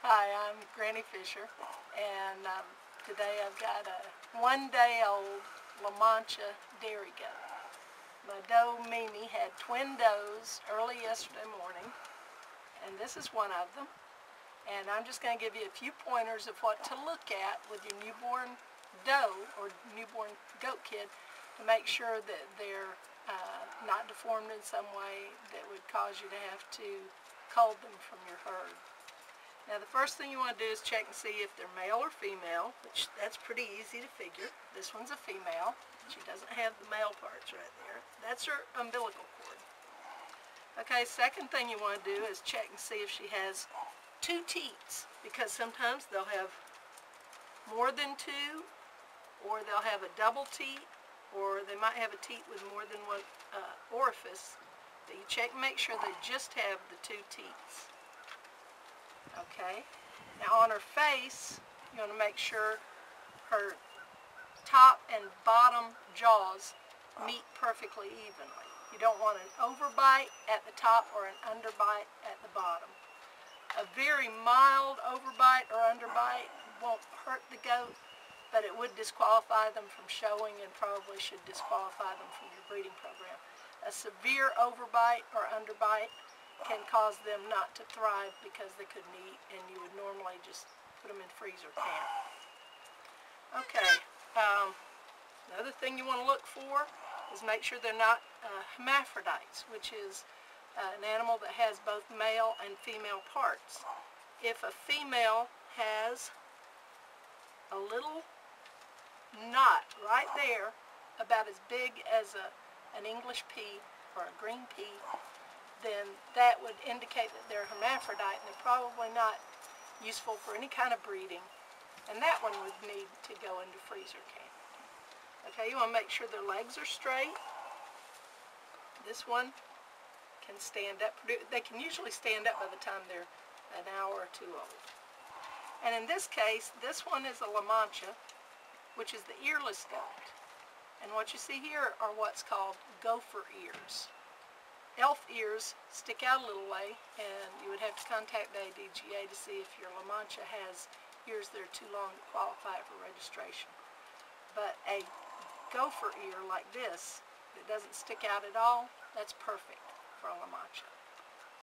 Hi, I'm Granny Fisher, and today I've got a one-day-old La Mancha dairy goat. My doe Mimi had twin does early yesterday morning, and this is one of them. And I'm just going to give you a few pointers of what to look at with your newborn doe or newborn goat kid to make sure that they're not deformed in some way that would cause you to have to cull them from your herd. Now the first thing you want to do is check and see if they're male or female, which that's pretty easy to figure. This one's a female. She doesn't have the male parts right there. That's her umbilical cord. Okay, second thing you want to do is check and see if she has two teats, because sometimes they'll have more than two, or they'll have a double teat, or they might have a teat with more than one orifice. But you check and make sure they just have the two teats. Okay, now on her face, you want to make sure her top and bottom jaws meet perfectly evenly. You don't want an overbite at the top or an underbite at the bottom. A very mild overbite or underbite won't hurt the goat, but it would disqualify them from showing and probably should disqualify them from your breeding program. A severe overbite or underbite can cause them not to thrive because they couldn't eat, and you would normally just put them in freezer camp. Okay, another thing you want to look for is make sure they're not hermaphrodites, which is an animal that has both male and female parts. If a female has a little knot right there, about as big as an English pea or a green pea, then that would indicate that they're hermaphrodite, and they're probably not useful for any kind of breeding, and that one would need to go into freezer camp. Okay, you want to make sure their legs are straight. This one can stand up. They can usually stand up by the time they're an hour or two old. And in this case, this one is a La Mancha, which is the earless goat. And what you see here are what's called gopher ears. Elf ears stick out a little way, and you would have to contact the ADGA to see if your La Mancha has ears that are too long to qualify for registration. But a gopher ear like this that doesn't stick out at all, that's perfect for a La Mancha.